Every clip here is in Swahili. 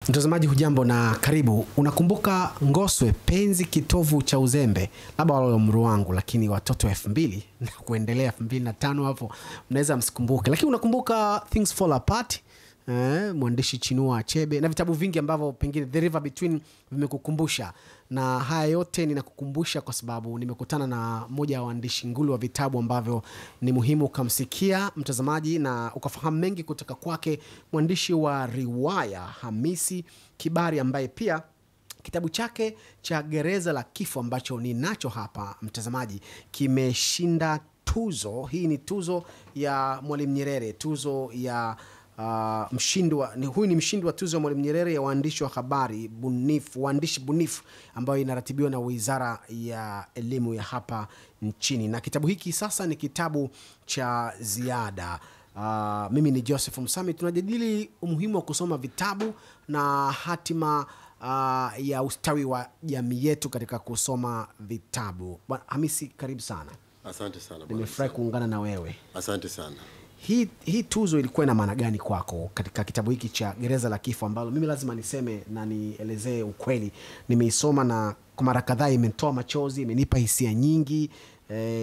Mtazamaji hujambo na karibu. Unakumbuka Ngoswe, penzi kitovu cha uzembe? Labda wale umri wangu, lakini watoto 2000 na kuendelea 2005 hapo mnaweza msikumbuke. Lakini unakumbuka Things Fall Apart? Mwandishi Chinua Achebe na vitabu vingi ambavyo pengine The River Between vimekukumbusha. Na haya yote ninakukumbusha kwa sababu nimekutana na moja wa waandishi nguli wa vitabu ambavyo ni muhimu ukamsikia mtazamaji na ukafahamu mengi kutoka kwake, mwandishi wa riwaya Hamisi Kibari, ambaye pia kitabu chake cha Gereza la Kifo ambacho ninacho hapa mtazamaji kimeshinda tuzo. Hii ni tuzo ya Mwalimu Nyerere, tuzo ya huyu ni mshindi wa tuzo ya Mwalimu Nyerere ya waandishi wa habari bunifu, waandishi bunifu, ambayo inaratibiwa na Wizara ya Elimu ya hapa nchini. Na kitabu hiki sasa ni kitabu cha ziada. Mimi ni Joseph Msami, tunajadili umuhimu wa kusoma vitabu na hatima ya ustawi wa jamii yetu katika kusoma vitabu. Bwana Hamisi, karibu sana. Asante sana bwana. Nimefurahi kuungana na wewe. Asante sana. Hii tuzo ilikuwa na maana gani kwako katika kitabu hiki cha Gereza la Kifo, ambalo mimi lazima niseme na nielezee ukweli? Nimeisoma na kwa mara kadhaa imetoa machozi, imenipa hisia nyingi.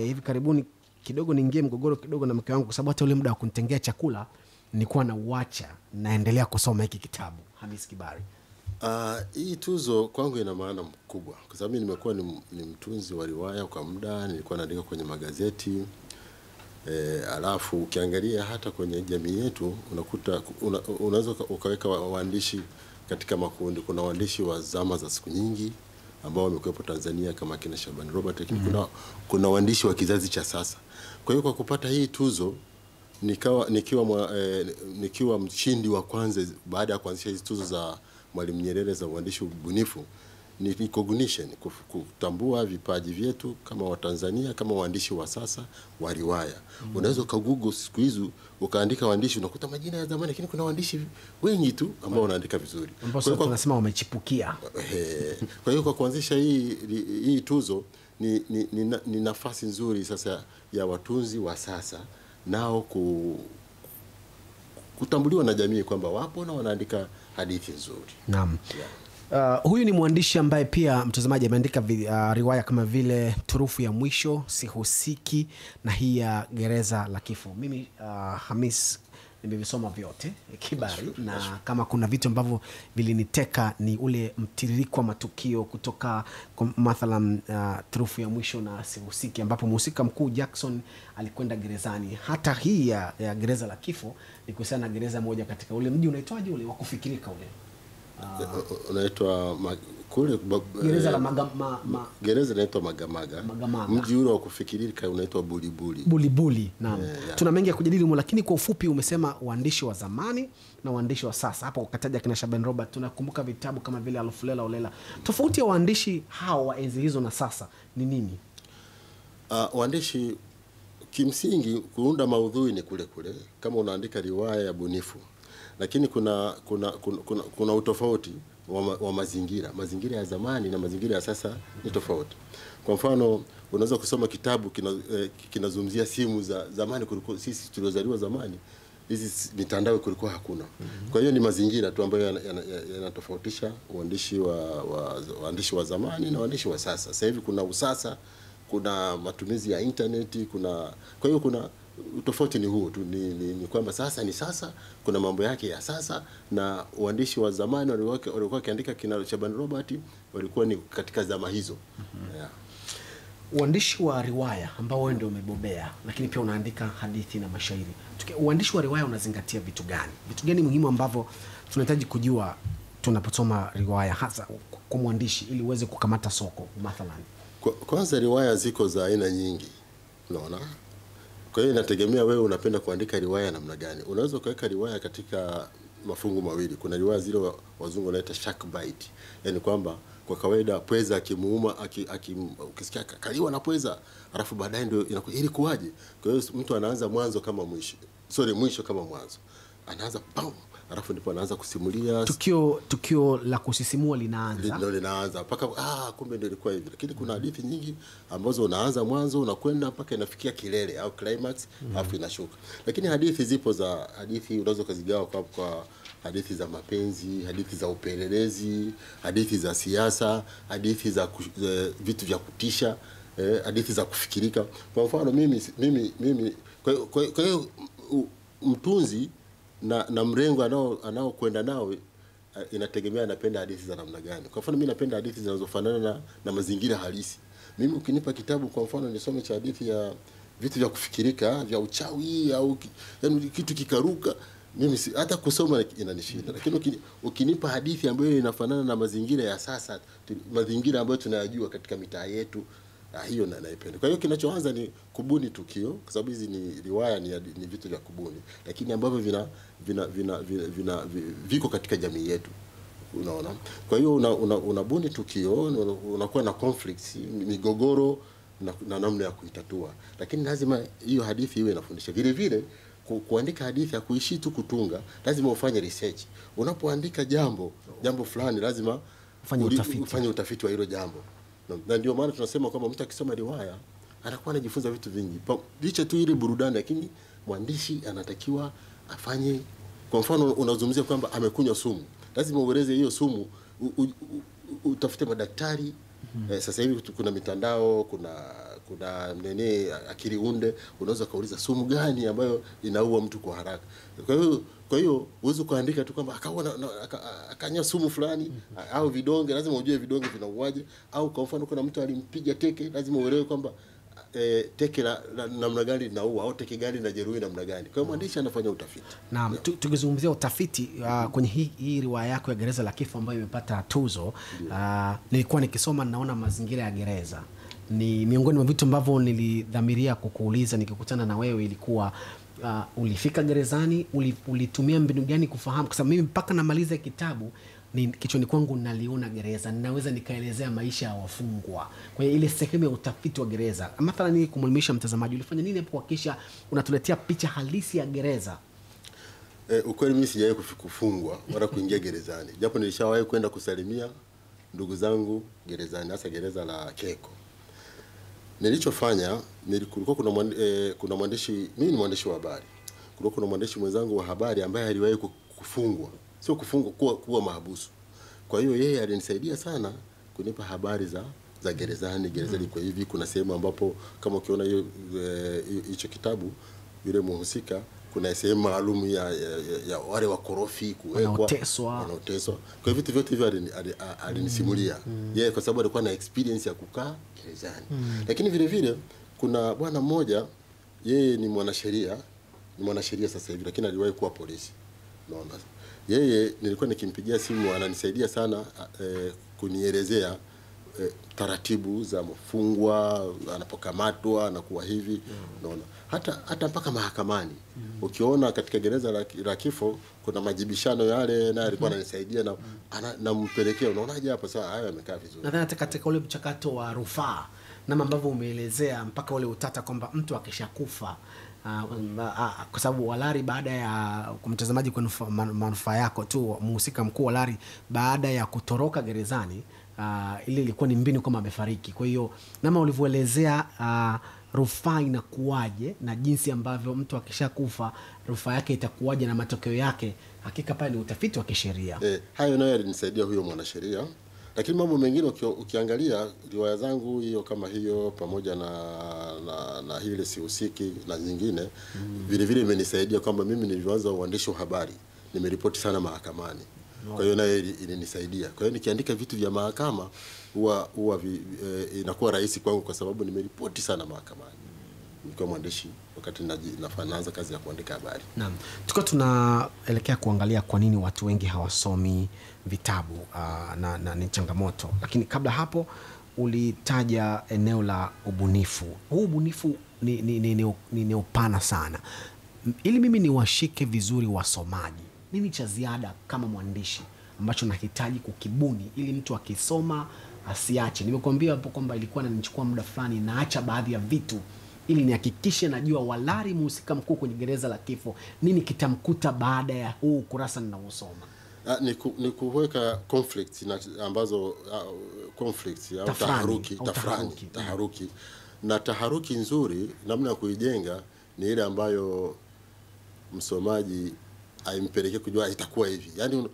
Hivi karibuni kidogo niingie mgogoro kidogo na mke wangu kwa sababu hata ule muda wa kunitengea chakula nilikuwa na uacha, naendelea kusoma hiki kitabu. Hamisi Kibari. Hii tuzo kwangu ina maana mkubwa kwa sababu nimekuwa ni mtunzi wa riwaya kwa muda, nilikuwa naandika kwenye magazeti. Alafu ukiangalia hata kwenye jamii yetu unakuta unaweza ukaweka waandishi katika makundi. Kuna waandishi wa zama za siku nyingi ambao wamekuwepo Tanzania kama kina Shaban Robert, lakini kuna waandishi wa kizazi cha sasa. Kwa hiyo kwa kupata hii tuzo nikiwa mshindi wa kwanza baada ya kuanzisha hizi tuzo za Mwalimu Nyerere za uandishi ubunifu, ni recognition, kutambua vipaji vyetu kama Watanzania, kama waandishi wa sasa wa riwaya. Unaweza ukagoogle siku hizo ukaandika waandishi unakuta majina ya zamani, lakini kuna waandishi wengi tu ambao wanaandika vizuri. Kwa hiyo tunasema wamechipukia. Kwa hiyo kwa kuanzisha hii tuzo ni nafasi nzuri sasa ya watunzi wa sasa nao kutambuliwa na jamii kwamba wapo na wanaandika hadithi nzuri. Naam. Huyu ni mwandishi ambaye pia mtazamaji ameandika riwaya kama vile Turufu ya Mwisho, Sihusiki na hii ya Gereza la Kifo. Mimi Hamis nimevisoma vyote Kibari, na kama kuna vitu ambavyo viliniteka ni ule mtiririko wa matukio kutoka mathalan Turufu ya Mwisho na Sihusiki, ambapo mhusika mkuu Jackson alikwenda gerezani. Hata hii ya Gereza la Kifo ni kuhusiana na gereza moja katika ule mji unaitwaje ule wa kufikirika ule, unaitwa kule gereza la gereza inaitwa Magamaga. Mji ule wa kufikirika unaitwa Bulibuli. Naam. Tuna mengi ya kujadili, lakini kwa ufupi umesema waandishi wa zamani na waandishi wa sasa. Hapo ukataja kina Shaban Robert, tunakumbuka vitabu kama vile Alfu Lela Olela. Tofauti ya waandishi hao wa enzi hizo na sasa ni nini? Waandishi kimsingi kuunda maudhui ni kule kule kama unaandika riwaya ya bunifu, lakini kuna utofauti wa mazingira ya zamani na mazingira ya sasa ni tofauti. Kwa mfano unaweza kusoma kitabu kinazungumzia simu za zamani, kulikuwa sisi tuliozaliwa zamani hizi mitandao kulikuwa hakuna. Kwa hiyo ni mazingira tu ambayo yanatofautisha waandishi wa zamani na waandishi wa sasa. Sasa hivi kuna usasa, kuna matumizi ya internet, kwa hiyo kuna utofauti ni huo tu, ni kwamba sasa ni sasa, kuna mambo yake ya sasa, na waandishi wa zamani walikuwa wakiandika kina Shaban Robert walikuwa ni katika zama hizo. Uandishi wa riwaya ambao wewe ndio umebobea, lakini pia unaandika hadithi na mashairi. Uandishi wa riwaya unazingatia vitu gani? Vitu gani muhimu ambavyo tunahitaji kujua tunaposoma riwaya, hasa kwa mwandishi ili uweze kukamata soko mathalan? Kwanza riwaya ziko za aina nyingi. Unaona? Kwa hiyo inategemea wewe unapenda kuandika riwaya namna gani. Unaweza kuweka riwaya katika mafungu mawili. Kuna riwaya zile wazungu wanaita shark bite, yani kwamba kwa kawaida pweza akimuuma ukisikia kaliwa na pweza, alafu baadaye ndio ili kuaje. Kwa hiyo mtu anaanza mwanzo kama mwisho. Mwisho kama mwanzo. Anaanza alafu ndipo anaanza kusimulia tukio la kusisimua linaanza. Ndio linaanza mpaka kumbe ndio ilikuwa hivi. Lakini kuna hadithi nyingi ambazo unaanza mwanzo unakwenda mpaka inafikia kilele au climax, alafu inashuka. Lakini hadithi zipo, za hadithi unaweza kuzigawa kwa hadithi za mapenzi, hadithi za upelelezi, hadithi za siasa, hadithi za vitu vya kutisha, hadithi za kufikirika. Kwa mfano mimi kwa hiyo mtunzi na mrengo anaokwenda nao inategemea anapenda hadithi za namna gani. Kwa mfano mimi napenda hadithi zinazofanana na mazingira halisi. Mimi ukinipa kitabu kwa mfano nisome cha hadithi ya vitu vya kufikirika, vya uchawi au yani kitu kikaruka, mimi hata kusoma inanishinda. Lakini ukinipa hadithi ambayo inafanana na mazingira ya sasa, mazingira ambayo tunayajua katika mitaa yetu, hiyo naipenda. Kwa hiyo kinachoanza ni kubuni tukio, kwa sababu hizi ni riwaya, ni vitu vya kubuni, lakini ambavyo viko katika jamii yetu, unaona. Kwa hiyo unabuni tukio, unakuwa na conflicts, migogoro na namna ya kuitatua, lakini lazima hiyo hadithi iwe inafundisha. Vile vile kuandika hadithi ya kuishi tu kutunga, lazima ufanye research. Unapoandika jambo fulani lazima ufanye utafiti wa hilo jambo. Na ndio maana tunasema kwamba mtu akisoma riwaya anakuwa anajifunza vitu vingi. Licha tu ile burudani, lakini mwandishi anatakiwa afanye. Kwa mfano unazungumzia kwamba amekunywa sumu, lazima ueleze hiyo sumu, utafute madaktari. Sasa hivi kuna mitandao, kuna akili unde, unaweza kauliza sumu gani ambayo inaua mtu kwa haraka. Kwa hiyo uweze kuandika tu kwamba akanywa sumu fulani au vidonge, lazima ujue vidonge vinauaje. Au kwa mfano kuna mtu alimpiga teke, lazima uelewe kwamba teke namna gani linaua au teke gani linajeruhi namna gani. Kwa hiyo mwandishi anafanya utafiti. Naam, tukizungumzia utafiti kwenye hii riwaya yako ya Gereza la Kifo ambayo imepata tuzo, nilikuwa nikisoma naona mazingira ya gereza ni miongoni mwa vitu ambavyo nilidhamiria kukuuliza nikikutana na wewe. Ilikuwa ulifika gerezani, ulitumia mbinu gani kufahamu? Kwa sababu mimi mpaka namaliza kitabu kichwani kwangu naliona gereza, ninaweza nikaelezea maisha ya wafungwa. Kwa hiyo ile sehemu ya utafiti wa gereza, mathalan ni kumwelimisha mtazamaji, ulifanya nini hapo kuhakikisha unatuletea picha halisi ya gereza? Ukweli mimi sijawahi kufungwa wala kuingia gerezani, japo nilishawahi kwenda kusalimia ndugu zangu gerezani, hasa gereza la Keko. Nilichofanya, kulikuwa kuna mwandishi, mimi ni mwandishi wa habari. Kulikuwa kuna mwandishi mwenzangu wa habari ambaye aliwahi kufungwa, sio kufungwa, kuwa mahabusu. Kwa hiyo yeye alinisaidia sana kunipa habari za gerezani. Gereza liko hivi, kuna sehemu ambapo kama ukiona hicho kitabu, yule mhusika, kuna sehemu maalum ya wale wakorofi kuwekwa, wanaoteswa. Kwa hivyo vitu vyote hivyo alinisimulia yeye, kwa sababu alikuwa na experience ya kukaa gerezani. Lakini vile vile kuna bwana mmoja, yeye ni mwanasheria sasa hivi, lakini aliwahi kuwa polisi. Unaona, yeye nilikuwa nikimpigia simu ananisaidia sana kunielezea taratibu za mfungwa anapokamatwa na kuwa hivi. Unaona, hata mpaka mahakamani. Ukiona katika Gereza la Kifo kuna majibishano yale, na alikuwa ananisaidia na nampelekea, unaonaje hapa sasa, hayo yamekaa vizuri. Nadhani katika ule mchakato wa rufaa na ambavyo umeelezea mpaka ule utata kwamba mtu akishakufa, kwa sababu Walari, baada ya kumtazamaji kwa manufaa yako tu, mhusika mkuu Walari baada ya kutoroka gerezani, ile ilikuwa ni mbinu kama amefariki. Kwa hiyo nama ulivyoelezea rufaa inakuaje na jinsi ambavyo mtu akishakufa rufaa yake itakuaje na matokeo yake, hakika pale ni utafiti wa kisheria. Hayo nayo alinisaidia huyo mwanasheria. Lakini mambo mengine ukiangalia riwaya zangu hiyo kama hiyo, pamoja na hile sihusiki na nyingine, vile vile imenisaidia kwamba mimi nilianza uandishi wa habari, nimeripoti sana mahakamani. Kwa hiyo nayo ilinisaidia. Kwa hiyo nikiandika vitu vya mahakama huwa inakuwa rahisi kwangu, kwa sababu nimeripoti sana mahakamani nikiwa mwandishi wakati naanza kazi ya kuandika habari. Naam. Tuko tunaelekea kuangalia kwa nini watu wengi hawasomi vitabu na ni changamoto. Lakini kabla hapo ulitaja eneo la ubunifu. Huu ubunifu ni upana sana. Ili mimi niwashike vizuri wasomaji, nini cha ziada kama mwandishi ambacho nahitaji kukibuni ili mtu akisoma asiache? Nimekuambia hapo kwamba ilikuwa inanichukua muda fulani, naacha baadhi ya vitu ili nihakikishe najua Walari mhusika mkuu kwenye gereza la kifo nini kitamkuta baada ya huu kurasa ninaosoma. Ni kuweka conflicts ambazo conflicts au taharuki. Na taharuki nzuri namna ya kuijenga ni ile ambayo msomaji aimpelekee kujua itakuwa hivi. Yaani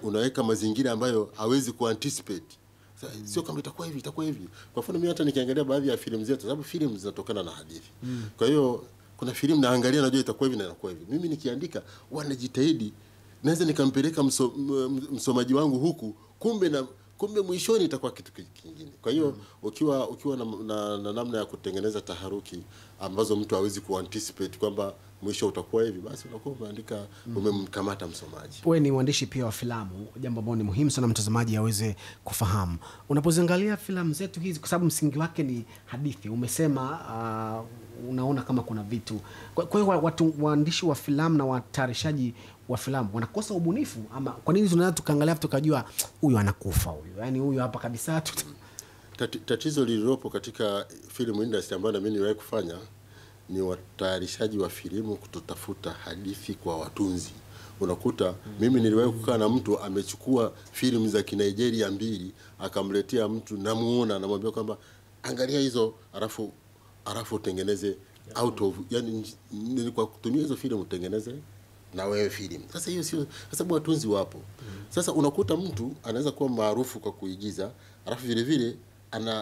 unaweka mazingira ambayo hawezi kuanticipate. Sio kama itakuwa hivi. Kwa mfano mimi hata nikiangalia baadhi ya filamu zetu, sababu filamu zinatokana na hadithi. Kwa hiyo kuna filamu naangalia najua itakuwa hivi na inakuwa hivi. Mimi nikiandika wanajitahidi naweza nikampeleka msomaji wangu huku, kumbe mwishoni itakuwa kitu kingine. Kwa hiyo ukiwa na namna ya kutengeneza taharuki ambazo mtu hawezi kuanticipate kwamba mwisho utakuwa hivi, basi unakuwa umeandika umemkamata msomaji. Wewe ni mwandishi pia wa filamu, jambo ambalo ni muhimu sana mtazamaji aweze kufahamu. Unapoziangalia filamu zetu hizi, kwa sababu msingi wake ni hadithi, umesema unaona kama kuna vitu. Kwa hiyo watu waandishi wa filamu na watayarishaji wa filamu wanakosa ubunifu, ama kwa nini tunaweza tukaangalia tukajua huyu anakufa huyu, yani huyu hapa kabisa Tatizo lililopo katika film industry ambayo mimi niliwahi kufanya ni watayarishaji wa filamu kutotafuta hadithi kwa watunzi. Unakuta mimi niliwahi kukaa na mtu amechukua filamu za Kinigeria 2 akamletea mtu namuona, namwambia kwamba angalia hizo alafu tengeneze out of, yani nilikuwa kutumia hizo filamu utengeneze na wewe filamu. Sasa hiyo sio, sababu watunzi wapo. Sasa unakuta mtu anaweza kuwa maarufu kwa kuigiza, alafu vile vile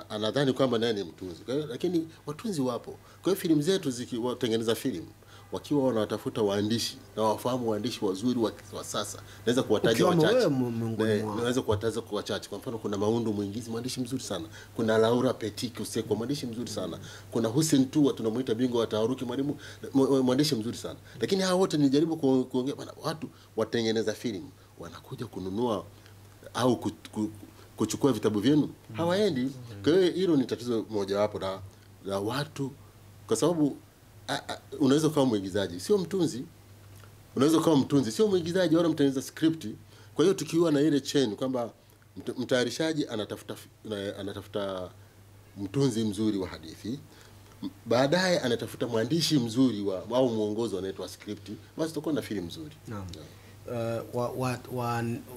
anadhani kwamba naye ni mtunzi. Lakini watunzi wapo. Kwa hiyo filamu zetu zikiwatengeneza filamu wakiwa wanatafuta waandishi na wafahamu waandishi wazuri wa sasa, naweza kuwataja wachache. Naweza kuwataja kwa wachache. Kwa mfano kuna Maundu Mwingizi, mwandishi mzuri sana. Kuna Laura Petiki Useko, mwandishi mzuri sana. Kuna Hussein Tua, tunamuita bingwa wa taharuki, mwandishi mzuri sana. Lakini hao wote nilijaribu kuongea bana, watu watengeneza filamu wanakuja kununua au kuchukua vitabu vyenu, hawaendi. Kwa hiyo hilo ni tatizo moja wapo la watu, kwa sababu unaweza kuwa mwigizaji sio mtunzi, unaweza kuwa mtunzi sio mwigizaji wala mtengeneza script. Kwa hiyo tukiwa na ile chain kwamba mtayarishaji anatafuta mtunzi mzuri wa hadithi, baadaye anatafuta mwandishi mzuri au mwongozo anaitwa script, basi tutakuwa na filamu nzuri. Naam.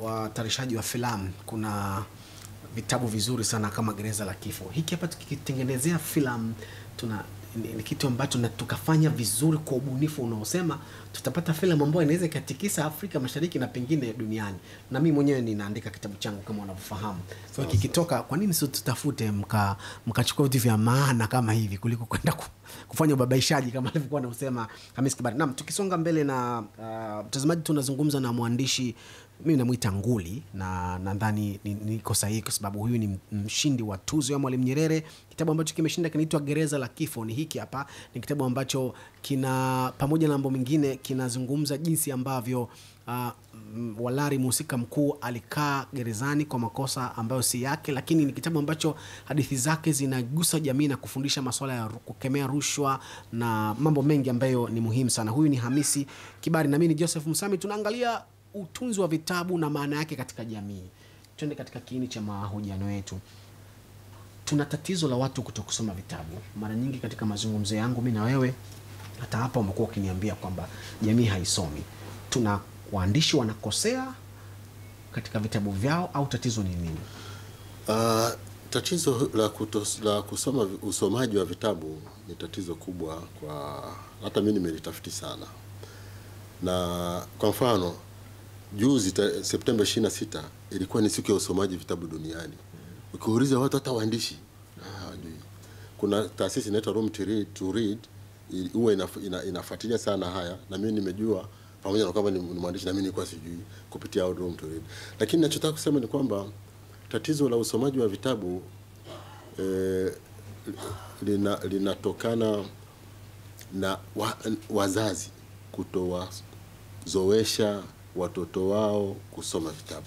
Watayarishaji wa filamu kuna vitabu vizuri sana kama Gereza la Kifo. Hiki hapa tukitengenezea filamu ni kitu ambacho na tukafanya vizuri kwa ubunifu unaosema, tutapata filamu ambayo inaweza ikatikisa Afrika Mashariki na pengine duniani. Na mimi mwenyewe ninaandika kitabu changu kama unavyofahamu. So kikitoka, kwa nini sio tutafute mkachukua vitu vya maana kama hivi kuliko kwenda kufanya ubabaishaji kama alivyokuwa anasema Hamis Kibari. Naam, tukisonga mbele na mtazamaji, tunazungumza na mwandishi, mimi namuita nguli, na nadhani niko sahihi kwa sababu huyu ni mshindi wa tuzo ya Mwalimu Nyerere. Kitabu ambacho kimeshinda kinaitwa Gereza la Kifo. Ni hiki hapa, ni kitabu ambacho kina pamoja na mambo mengine kinazungumza jinsi ambavyo Walari mhusika mkuu alikaa gerezani kwa makosa ambayo si yake, lakini ni kitabu ambacho hadithi zake zinagusa jamii na kufundisha masuala ya kukemea rushwa na mambo mengi ambayo ni muhimu sana. Huyu ni Hamisi Kibari na mimi ni Joseph Msami. Tunaangalia utunzi wa vitabu na maana yake katika jamii. Twende katika kiini cha mahojiano yetu. Tuna tatizo la watu kutokusoma vitabu. Mara nyingi katika mazungumzo yangu mimi na wewe, hata hapa umekuwa ukiniambia kwamba jamii haisomi. Tuna waandishi wanakosea katika vitabu vyao au tatizo ni nini? Tatizo la kusoma, usomaji wa vitabu ni tatizo kubwa, kwa hata mimi nimelitafuti sana. Na kwa mfano juzi Septemba 26 ilikuwa ni siku ya usomaji vitabu duniani. Ukiuliza watu hata waandishi hawajui. Kuna taasisi inaitwa Room to Read huwa inafuatilia sana haya, na mimi nimejua pamoja na kwamba ni mwandishi na mimi nilikuwa sijui kupitia Room to Read. Lakini ninachotaka kusema ni kwamba tatizo la usomaji wa vitabu linatokana na wazazi kutowazoesha watoto wao kusoma vitabu.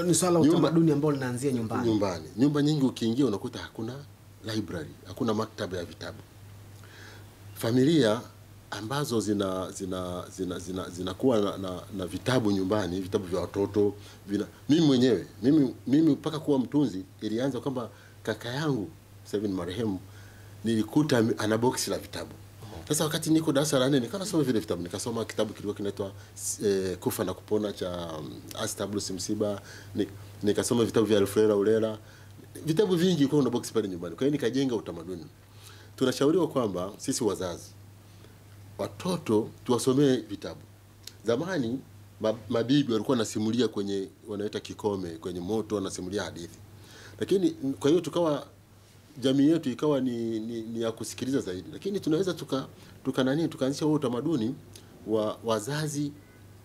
Ni swala utamaduni ambao linaanzia nyumbani. Nyumba nyingi ukiingia unakuta hakuna library, hakuna maktaba ya vitabu. Familia ambazo zinakuwa na vitabu nyumbani, vitabu vya watoto, mimi mpaka kuwa mtunzi ilianza kwamba kaka yangu 7 marehemu nilikuta ana box la vitabu. Sasa wakati niko darasa la 4 nikawa nasoma vile vitabu, nikasoma kitabu kilikuwa kinaitwa Kufa na Kupona cha Astabulus Msiba, nikasoma vitabu vya Alfred Ulela, vitabu vingi kwa una box pale nyumbani. Kwa hiyo nikajenga utamaduni. Tunashauriwa kwamba sisi wazazi, watoto tuwasomee vitabu. Zamani mabibi walikuwa wanasimulia kwenye wanaita kikome, kwenye moto wanasimulia hadithi. Lakini kwa hiyo tukawa jamii yetu ikawa ni ya kusikiliza zaidi. Lakini tunaweza tukaanzisha huo utamaduni wa wazazi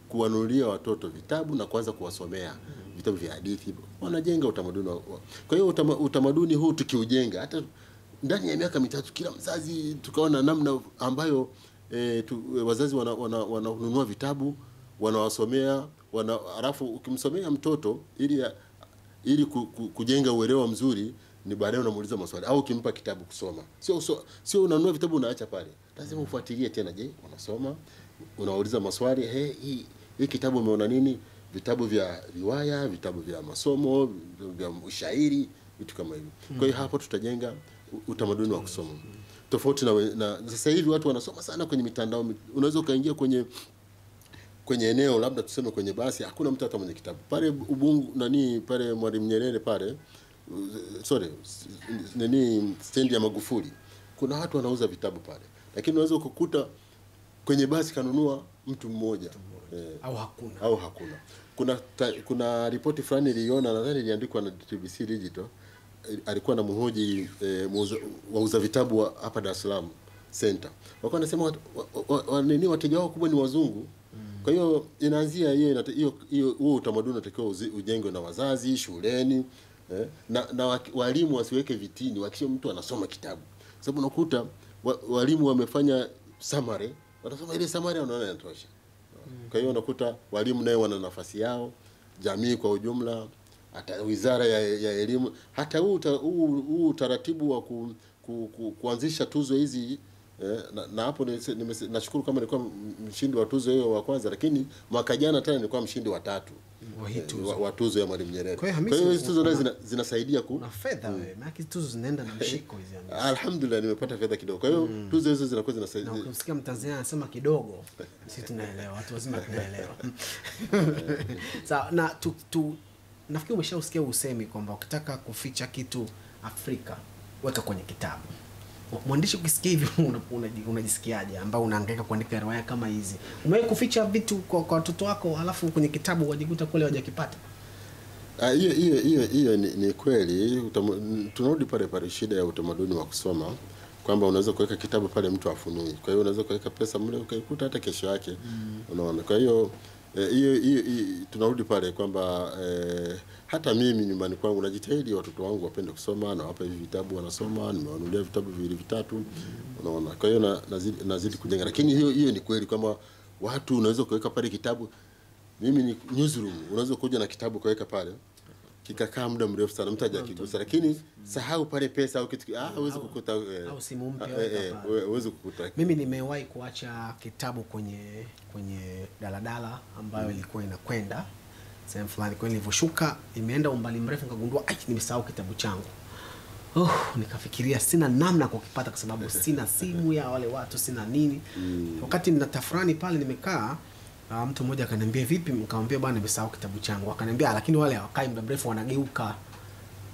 kuwanunulia watoto vitabu na kuanza kuwasomea vitabu vya hadithi. Wanajenga utamaduni kwa hiyo utamaduni huu tukiujenga, hata ndani ya miaka 3 kila mzazi tukaona namna ambayo wazazi wananunua vitabu, wanawasomea, alafu ukimsomea mtoto ili kujenga uelewa mzuri, ni baadaye unamuuliza maswali au ukimpa kitabu kusoma. Sio unanunua vitabu unaacha pale. Lazima ufuatilie tena, je, unasoma, unauliza maswali, hii kitabu umeona nini? Vitabu vya riwaya, vitabu vya masomo, vya ushairi, vitu kama hivyo. Kwa hiyo hapo tutajenga utamaduni wa kusoma. Tofauti na sasa hivi watu wanasoma sana kwenye mitandao. Unaweza kaingia kwenye eneo labda tuseme kwenye basi, hakuna mtu hata mwenye kitabu. Pale Ubungo pale Mwalimu Nyerere pale, stendi ya Magufuli, kuna watu wanauza vitabu pale. Lakini unaweza kukuta kwenye basi kanunua mtu mmoja. Au hakuna. Kuna ripoti fulani niliona, nadhani iliandikwa na TBC Digital, alikuwa na mhoji wauza vitabu hapa Dar es Salaam Center. Walikuwa wanasema wateja wao kubwa ni wazungu. Kwa hiyo inaanzia hiyo huo utamaduni unatakiwa ujengwe na wazazi shuleni, na walimu wasiweke vitini wakisha mtu anasoma kitabu. Sababu unakuta walimu wamefanya summary, wanasoma ile summary wanaona inatosha. Kwa hiyo unakuta walimu nayo wana nafasi yao, jamii kwa ujumla, hata wizara ya elimu, hata huu utaratibu wa kuanzisha tuzo hizi. Na hapo nashukuru kama nilikuwa mshindi wa tuzo hiyo wa kwanza, lakini mwaka jana tena nilikuwa mshindi wa 3 wa tuzo ya Mwalimu Nyerere. Kwa hiyo hizo tuzo nazo zinasaidia na fedha wewe, maana tuzo zinaenda na mshiko hizi. Alhamdulillah nimepata fedha kidogo. Kwa hiyo tuzo hizo zinakuwa zinasaidia. Na ukisikia Mtanzania anasema kidogo, sisi tunaelewa, watu wazima tunaelewa. Sawa, na nafikiri umeshausikia usemi kwamba ukitaka kuficha kitu Afrika, weka kwenye kitabu. Mwandishi ukisikia hivi unajisikiaje, ambao unahangaika kuandika riwaya kama hizi? Umewahi kuficha vitu kwa watoto wako alafu kwenye kitabu wajikuta kule hawajakipata? Hiyo ni kweli. Tunarudi pale shida ya utamaduni wa kusoma, kwamba unaweza kuweka kitabu pale mtu afunui. Kwa hiyo unaweza kuweka pesa mle ukaikuta hata kesho yake. Unaona. Kwa hiyo tunarudi pale kwamba hata mimi nyumbani kwangu najitahidi watoto wangu wapende kusoma, na wapa hivi vitabu wanasoma, nimewanunulia vitabu 2-3, unaona. Kwa hiyo nazidi kujenga. Lakini hiyo ni kweli kwamba watu unaweza kuweka pale kitabu. Mimi ni newsroom, unaweza kuja na kitabu kuweka pale kikakaa muda mrefu sana mtu hajakigusa, lakini sahau pale pesa au kitu huwezi kukuta au simu mpya huwezi kukuta. Mimi nimewahi kuacha kitabu kwenye daladala ambayo ilikuwa inakwenda sehemu fulani. Kwa nilivyoshuka imeenda umbali mrefu nikagundua nimesahau kitabu changu. Nikafikiria sina namna kukipata kwa sababu sina simu ya wale watu, sina nini. Wakati ninatafurani pale nimekaa, mtu mmoja akaniambia vipi, nikamwambia bwana nimesahau kitabu changu. Akaniambia lakini wale hawakai muda mrefu wanageuka.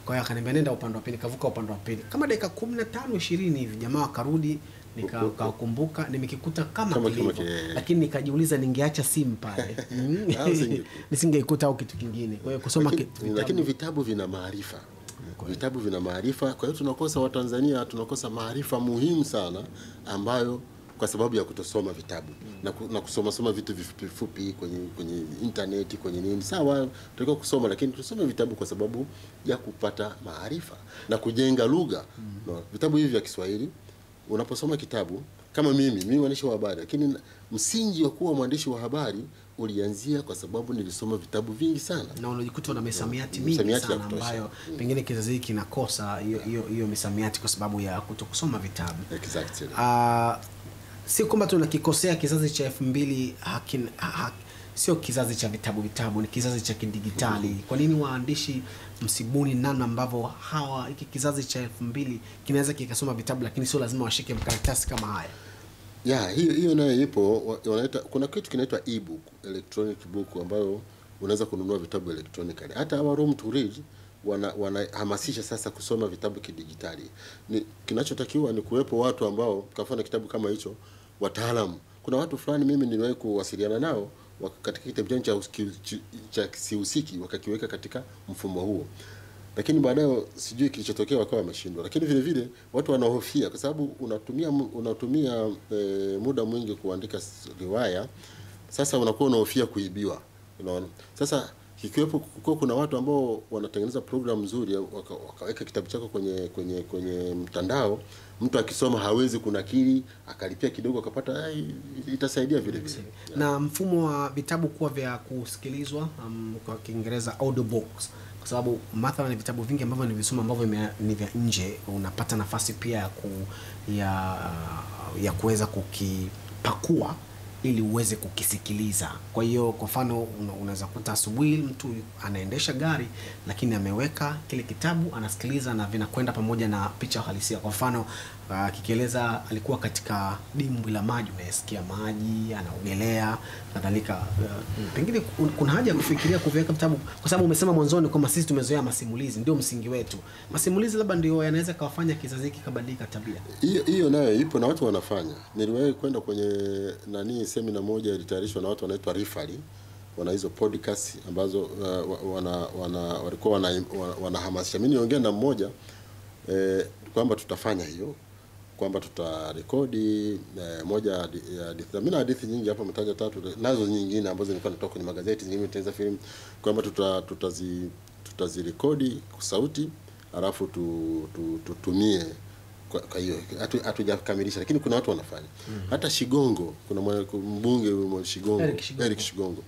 Kwa hiyo akaniambia nenda upande wa pili, nikavuka upande wa pili. Kama dakika 15-20 hivi jamaa akarudi, nikakumbuka nimekikuta kama kilivyo. Lakini nikajiuliza ningeacha simu pale. Nisingeikuta au kitu kingine. Kwa hiyo kusoma lakini vitabu vina maarifa. Vitabu vina maarifa. Kwa hiyo tunakosa Watanzania tunakosa maarifa muhimu sana ambayo kwa sababu ya kutosoma vitabu na kusoma vitu vifupi kwenye internet, kwenye nini. Sawa, tunataka kusoma, lakini tusome vitabu kwa sababu ya kupata maarifa na kujenga lugha. Vitabu hivi vya Kiswahili, unaposoma kitabu kama mimi mwandishi wa habari, lakini msingi wa kuwa mwandishi wa habari ulianzia kwa sababu nilisoma vitabu vingi sana. Na unajikuta na misamiati mingi sana ambayo pengine kizazi hiki kinakosa hiyo misamiati kwa sababu ya kutokusoma vitabu. Exactly. Si kwamba tunakikosea kizazi cha 2000, sio kizazi cha vitabu, ni kizazi cha kidigitali. Kwa nini waandishi msibuni namna ambavyo hiki kizazi cha 2000 kinaweza kikasoma vitabu, lakini sio lazima washike makaratasi kama haya? Hiyo nayo ipo. Wanaita, kuna kitu kinaitwa e-book, electronic book, ambayo unaweza kununua vitabu electronically. Hata hawa room to read wanahamasisha sasa kusoma vitabu kidigitali. Kinachotakiwa ni kuwepo watu ambao kafanya kitabu kama hicho, wataalamu. Kuna watu fulani mimi niliwahi kuwasiliana nao katika kitabu cha kisihusiki, wakakiweka katika mfumo huo, lakini baadaye sijui kilichotokea, wakawa wameshindwa. Lakini vile vile watu wanahofia, kwa sababu unatumia muda mwingi kuandika riwaya, sasa unakuwa unahofia kuibiwa, unaona. Sasa kikiwepo kuna watu ambao wanatengeneza program nzuri, wakaweka kitabu chako kwenye mtandao, mtu akisoma hawezi kunakili, akalipia kidogo akapata, itasaidia vile vile. Na mfumo wa vitabu kuwa vya kusikilizwa, kwa Kiingereza audiobooks, kwa sababu mathalan vitabu vingi ambavyo nilisoma ambavyo ni vya nje, unapata nafasi pia ya kuweza kukipakua ili uweze kukisikiliza. Kwa hiyo kwa mfano unaweza kuta asubuhi mtu anaendesha gari, lakini ameweka kile kitabu anasikiliza, na vinakwenda pamoja na picha halisia. Kwa mfano kikieleza alikuwa katika dimbwi la maji, unasikia maji, anaogelea kadhalika. Pengine kuna haja ya kufikiria kuweka vitabu, kwa sababu umesema mwanzoni kwamba sisi tumezoea masimulizi, ndio msingi wetu. Masimulizi labda ndio yanaweza kawafanya kizazi hiki kabadilika tabia. Hiyo nayo ipo na watu wanafanya. Niliwahi kwenda kwenye seminar moja ilitayarishwa na watu wanaitwa Rifali. Wana hizo podcast ambazo walikuwa wanahamasisha. Mimi niongea na mmoja kwamba tutafanya hiyo, kwamba tutarekodi moja ya hadithi. Mimi na hadithi nyingi hapa mtaja 3, nazo nyingine ambazo nilikuwa natoka kwenye magazeti, zingine nitaanza film, kwamba tutazirekodi kwa sauti, alafu tutumie. Kwa hiyo hatujakamilisha, lakini kuna watu wanafanya. Hata Shigongo, kuna mbunge wa Shigongo, Eric Shigongo.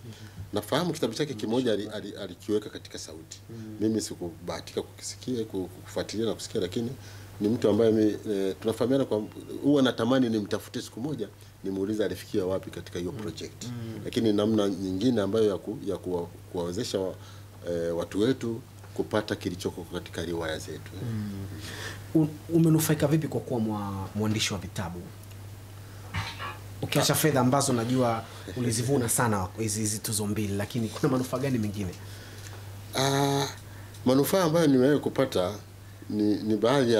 Nafahamu kitabu chake kimoja alikiweka katika sauti. Mimi sikubahatika kukisikia, kufuatilia na kusikia, lakini ni mtu ambaye tunafahamiana, kwa huwa natamani nimtafute siku moja nimuulize alifikia wapi katika hiyo project. Lakini namna nyingine ambayo ya kuwawezesha watu wetu kupata kilichoko katika riwaya zetu. Umenufaika vipi kwa kuwa mwandishi wa vitabu? Ukiacha fedha ambazo najua ulizivuna sana hizi tuzo mbili, lakini kuna manufaa gani mengine? Manufaa ambayo nimewahi kupata ni baadhi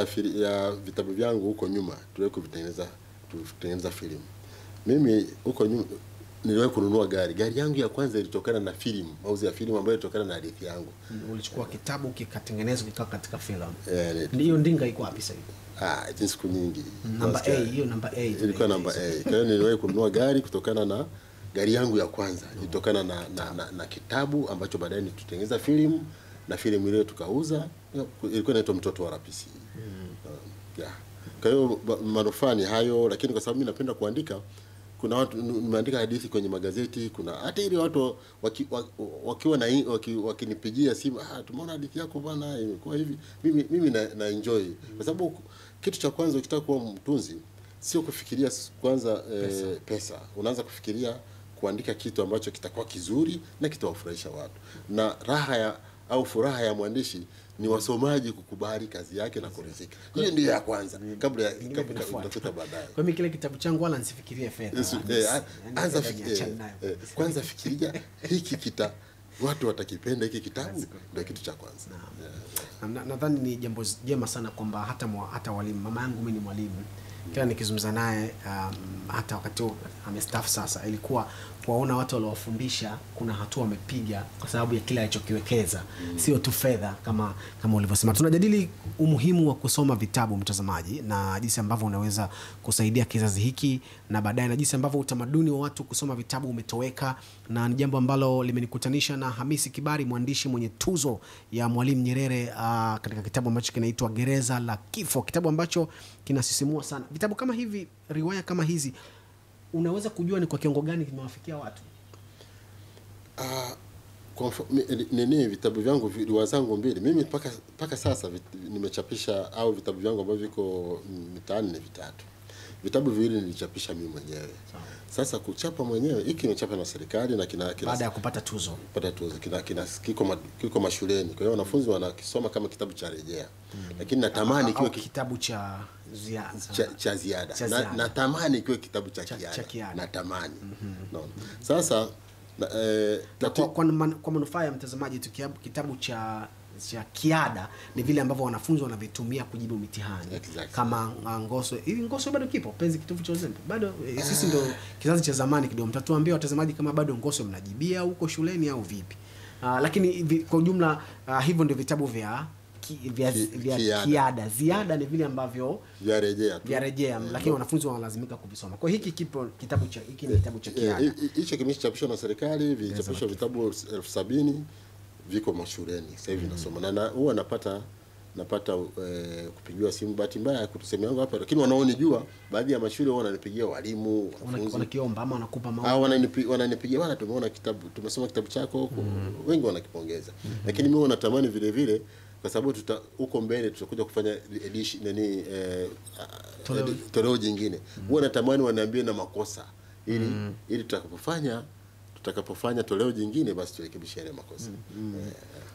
ya vitabu vyangu huko nyuma tuliweko kutengeneza filamu. Mimi huko nyuma niliwahi kununua gari yangu ya kwanza ilitokana na filamu, mauzo ya filamu ambayo ilitokana na hadithi yangu. Ulichukua kitabu kikatengenezwa kikawa katika filamu. Ndio ndinga iko wapi sasa hivi? Ni siku nyingi. Namba A Ilikuwa namba A. Kwa hiyo niliwahi kununua gari kutokana na gari yangu ya kwanza ilitokana na kitabu ambacho baadaye tutengeneza filamu, na filamu ile tukauza, ilikuwa inaitwa Mtoto wa RPC. Kwa hiyo manufaa ni hayo, lakini kwa sababu mimi napenda kuandika, kuna watu nimeandika hadithi kwenye magazeti, kuna hata ile watu wakiwa wakinipigia simu, tumeona hadithi yako bwana imekuwa hivi, mimi na enjoy, kwa sababu kitu cha kwanza ukitaka kuwa mtunzi sio kufikiria kwanza pesa. Unaanza kufikiria kuandika kitu ambacho kitakuwa kizuri na kitawafurahisha watu, na furaha ya mwandishi ni wasomaji kukubali kazi yake na kuridhika. Hiyo ndio ya kwanza kabla ya kutafuta baadaye. Kwa mimi kile kitabu changu wala nisifikirie fedha. Kwanza fikiria hiki watu watakipenda hiki kitabu, ndio kitu cha kwanza. Nadhani ni jambo jema sana kwamba hata walimu, mama yangu mimi ni mwalimu, kila nikizungumza naye hata wakati amestaafu sasa, ilikuwa kuwaona watu waliowafundisha kuna hatua wamepiga kwa sababu ya kile alichokiwekeza, sio tu fedha kama ulivyosema. Tunajadili umuhimu wa kusoma vitabu, mtazamaji, na jinsi ambavyo unaweza kusaidia kizazi hiki na baadaye, na jinsi ambavyo utamaduni wa watu kusoma vitabu umetoweka, na ni jambo ambalo limenikutanisha na Hamisi Kibari, mwandishi mwenye tuzo ya Mwalimu Nyerere katika kitabu ambacho kinaitwa Gereza la Kifo, kitabu ambacho kinasisimua sana. Vitabu kama hivi, riwaya kama hizi, unaweza kujua ni kwa kiwango gani kimewafikia watu? Vitabu vyangu, riwaya zangu mbili, mimi paka sasa nimechapisha, au vitabu vyangu ambavyo viko mitaani ni 3. vitabu viwili nilichapisha mimi mwenyewe. Sasa kuchapa mwenyewe hiki nimechapa na serikali na kina baada ya kupata tuzo. Kiko mashuleni. Kwa hiyo wanafunzi wanakisoma kama kitabu cha rejea. Lakini natamani kiwe kitabu cha ziada. Natamani kiwe kitabu cha kiada. Natamani. Naona. Sasa kwa manufaa ya mtazamaji kitabu cha kiada ni vile ambavyo wanafunzi wanavitumia kujibu mitihani. Exactly. Kama Ngoswe. Hivi Ngoswe bado kipo? Penzi kitovu cha uzembe. Bado sisi ndio kizazi cha zamani kidogo. Mtatuambia watazamaji kama bado Ngoswe mnajibia huko shuleni au vipi. Lakini kwa ujumla hivyo ndio vitabu vya kiada. Ziada ni vile ambavyo vya rejea lakini wanafunzi wanalazimika kuvisoma. Kwa hiki kipo kitabu cha hiki ni kitabu cha kiada. Hicho kimechapishwa na serikali, vichapishwa vitabu 70,000 viko mashuleni sasa hivi nasoma. Na huwa napata kupigiwa simu, bahati mbaya kutusema yangu hapa, lakini wanaonijua baadhi ya mashule wao wananipigia walimu, wanafunzi wanakiomba ama wanakupa maoni. Wananipigia bwana, tumeona kitabu, tumesoma kitabu chako huko. Wengi wanakipongeza. Lakini mimi natamani vile vile kwa sababu huko mbele tutakuja kufanya edition toleo jingine. Huwa natamani waniambie na makosa ili tutakapofanya toleo jingine basi turekebishe yale makosa.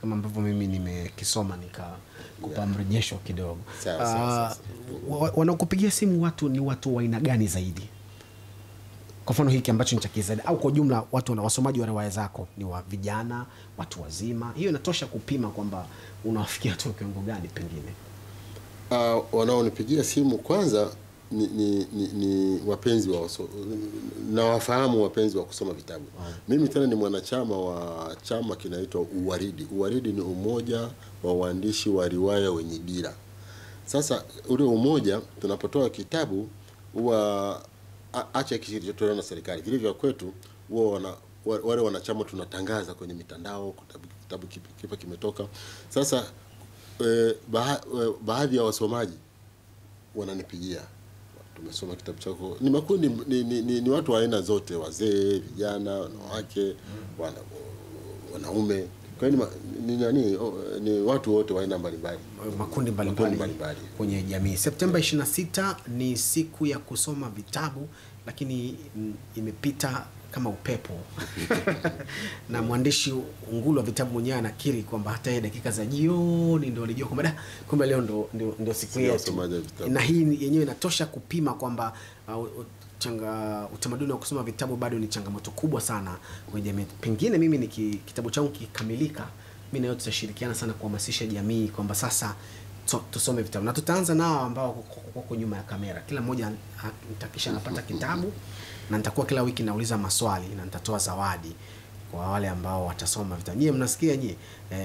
Kama ambavyo mimi nimekisoma nikakupa mrejesho kidogo. Wanakupigia simu watu ni watu wa aina gani zaidi? Kwa mfano hiki ambacho ni cha kizaidi au kwa jumla watu na wasomaji wa riwaya zako ni wa vijana, watu wazima? Hiyo inatosha kupima kwamba unawafikia tu kiwango gani pengine? Wanaonipigia simu kwanza ni wapenzi na wafahamu wapenzi wa kusoma vitabu. Mimi tena ni mwanachama wa chama kinaitwa Uwaridi. Uwaridi ni umoja wa waandishi wa riwaya wenye dira. Sasa ule umoja tunapotoa kitabu huwa acha kilichotolewa na serikali. Vile vya kwetu huwa wale wanachama tunatangaza kwenye mitandao kitabu kipi kimetoka. Sasa baadhi ya wasomaji wananipigia, tumesoma kitabu chako. Ni makundi ni watu wa aina zote, wazee, vijana, wanawake, wanaume. Kwa hiyo ni watu wote wa aina mbalimbali, makundi mbalimbali kwenye jamii. Septemba 26 ni siku ya kusoma vitabu, lakini imepita kama upepo. Na mwandishi nguli wa vitabu mwenyewe anakiri kwamba hata yeye dakika za jioni ndio alijua kwamba kumbe leo ndio siku yetu. Na hii yenyewe inatosha kupima kwamba utamaduni wa kusoma vitabu bado ni changamoto kubwa sana kwenye jamii. Pengine mimi ni kitabu changu kikamilika, mimi na yote tutashirikiana sana kuhamasisha jamii kwamba sasa tusome vitabu. Na tutaanza nao ambao wako nyuma ya kamera. Kila mmoja nitakisha napata kitabu na nitakuwa kila wiki nauliza maswali na nitatoa zawadi kwa wale ambao watasoma vitabu. Nyie mnasikia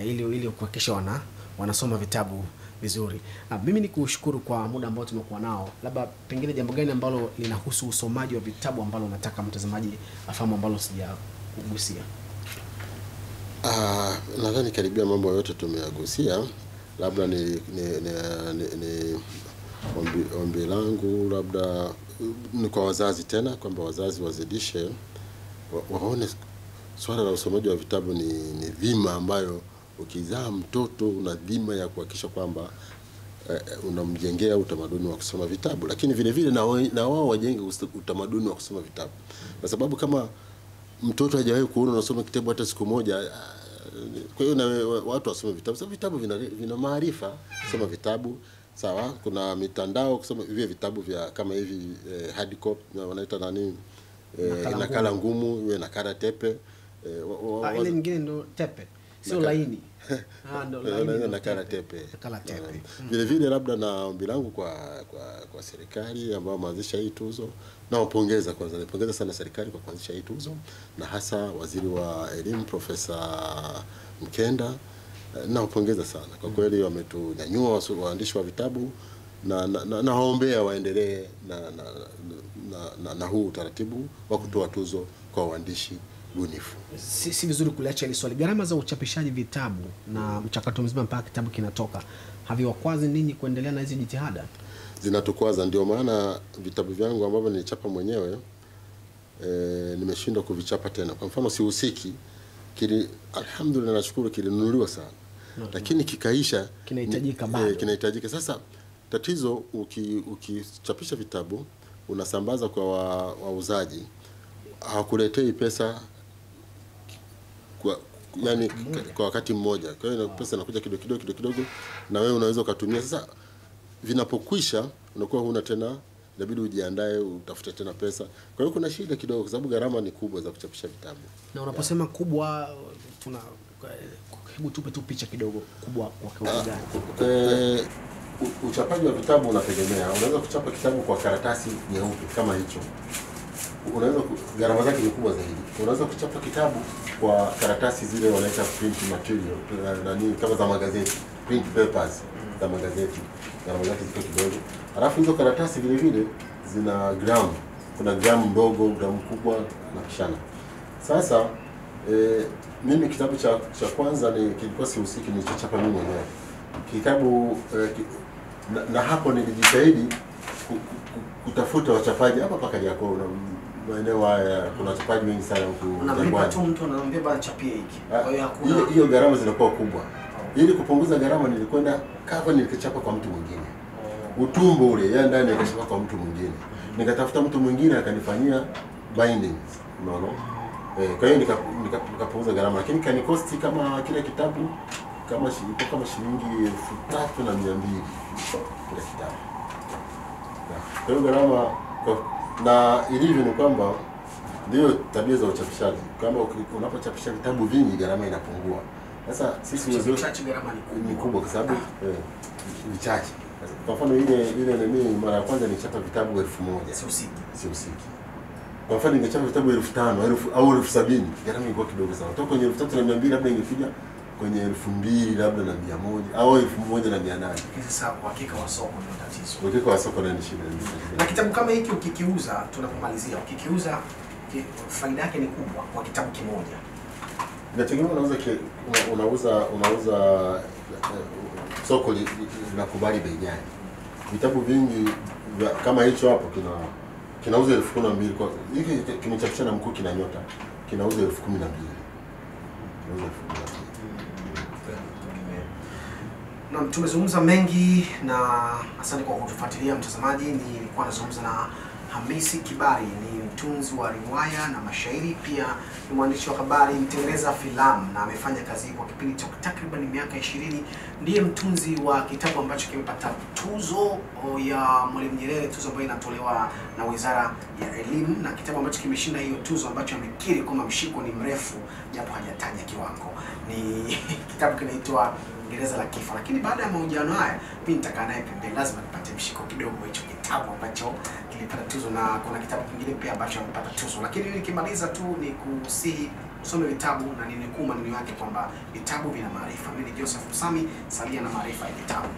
ili kuhakikisha wanasoma vitabu vizuri. Mimi nikushukuru kwa muda ambao tumekuwa nao. Labda pengine jambo gani ambalo linahusu usomaji wa vitabu ambalo nataka mtazamaji afahamu ambalo sijagusia? Nadhani karibia mambo yote tumeyagusia. Labda ni ombi langu labda ni kwa wazazi tena, kwamba wazazi wazidishe waone swala la usomaji wa vitabu ni dhima ambayo ukizaa mtoto una dhima ya kuhakikisha kwamba unamjengea utamaduni wa kusoma vitabu, lakini vile vile na wao wajenge utamaduni wa kusoma vitabu. Kwa sababu kama mtoto hajawahi kuona unasoma kitabu hata siku moja, kwa hiyo na watu wasome vitabu. Sababu vitabu vina maarifa. Soma vitabu, sawa. Kuna mitandao kusoma vile vitabu vya kama hivi hard copy wanaita nakala ngumu, iwe nakala tepe. Ile nyingine ndo tepe, sio laini. Ndo laini, nakala tepe. Vile vile labda na ombi langu kwa serikali ambao wameanzisha hii tuzo, na wapongeza kwanza. Napongeza sana serikali kwa kuanzisha hii tuzo, na hasa waziri wa elimu Profesa Mkenda. Na wapongeza sana. Kwa kweli wametunyanyua waandishi wa vitabu, na waombea waendelee na huu utaratibu wa kutoa tuzo kwa waandishi bunifu. Si vizuri kuliacha ile swali. Gharama za uchapishaji vitabu na mchakato mzima mpaka kitabu kinatoka, haviwakwazi ninyi kuendelea na hizo jitihada? Zinatukwaza. Ndio maana vitabu vyangu ambavyo nilichapa mwenyewe nimeshindwa kuvichapa tena. Kwa mfano Sihusiki, alhamdulillah nashukuru kilinunuliwa sana. Lakini kikaisha, kinahitajika bado. Kinahitajika. Sasa tatizo ukichapisha vitabu unasambaza kwa wauzaji, hakuletei pesa kwa wakati mmoja. Kwa hiyo pesa inakuja kidogo na wewe unaweza ukatumia. Sasa vinapokwisha unakuwa huna tena, inabidi ujiandae utafute tena pesa. Kwa hiyo kuna shida kidogo kwa sababu gharama ni kubwa za kuchapisha vitabu. Na unaposema kubwa, hebu tupe tu picha kidogo, kubwa kwa kiwango gani? Uchapaji wa vitabu unategemea. Unaweza kuchapa kitabu kwa karatasi nyeupe kama hicho, unaweza gharama zake ni kubwa zaidi. Unaweza kuchapa kitabu kwa karatasi zile wanaita print material, kama za magazeti, print papers za magazeti, gharama zake ziko kidogo. Alafu hizo karatasi vile vile zina gramu, kuna gramu ndogo, gramu kubwa na kishana. Sasa mimi kitabu cha kwanza kilikuwa sihusiki, nilichochapa mimi mwenyewe kitabu na hapo nilijitahidi kutafuta wachapaji hapa paka yako na maeneo haya. Kuna wachapaji wengi sana huko. Unamlipa tu mtu anamwambia bana chapie hiki. Kwa hiyo hakuna hiyo gharama zinakuwa kubwa. Ili kupunguza gharama nilikwenda cover nikachapa kwa mtu mwingine. Utumbo ule ya ndani nikachapa kwa mtu mwingine. Nikatafuta mtu mwingine akanifanyia bindings. Unaona? Kwa hiyo nikapunguza gharama, lakini kanikosti kama kile kitabu kama shilingi 3,200 kile kitabu. Kwa hiyo gharama na ilivyo ni kwamba ndio tabia za uchapishaji. Kama unapochapisha vitabu vingi gharama inapungua. Sasa sisi uchapishaji gharama ni kubwa kwa sababu vichache. Kwa mfano ile nini, mara ya kwanza nilichapa vitabu 1,000. Sihusiki. Kwa mfano ningechapa vitabu 5,000 au 70,000, gharama ilikuwa kidogo sana. Toka kwenye 3,200 labda ingefika kwenye 2,000 labda na 100 au 1,800. Sasa uhakika wa soko ndio tatizo. Uhakika wa soko ndio shida. Na kitabu kama hiki ukikiuza, tunapomalizia, ukikiuza faida yake ni kubwa kwa kitabu kimoja. Inategemea unauza soko linakubali bei gani. Vitabu vingi kama hicho hapo kinauza 12,000 kwa hiki kimechapisha na mkuu kina nyota, kinauza 12,000. Kinauza 12,000. Na tumezungumza mengi na asante kwa kutufuatilia mtazamaji. Nilikuwa nazungumza na Hamisi Kibari, ni mtunzi wa riwaya na mashairi, pia ni mwandishi wa habari, mtengeneza filamu na amefanya kazi kwa kipindi cha takriban miaka 20. Ndiye mtunzi wa kitabu ambacho kimepata tuzo ya Mwalimu Nyerere, tuzo ambayo inatolewa na Wizara ya Elimu, na kitabu ambacho kimeshinda hiyo tuzo ambacho amekiri kwamba mshiko ni mrefu japo hajataja kiwango. Ni kitabu kinaitwa Gereza la Kifo. Lakini baada ya mahojiano haya mimi nitakaa naye pembeni, lazima nipate mshiko kidogo hicho kitabu ambacho kilipata tuzo, na kuna kitabu kingine pia ambacho amepata tuzo. Lakini nikimaliza tu ni kusihi usome vitabu na ninukuu maneno yake kwamba vitabu vina maarifa. Mimi ni Joseph Msami, salia na maarifa ya vitabu.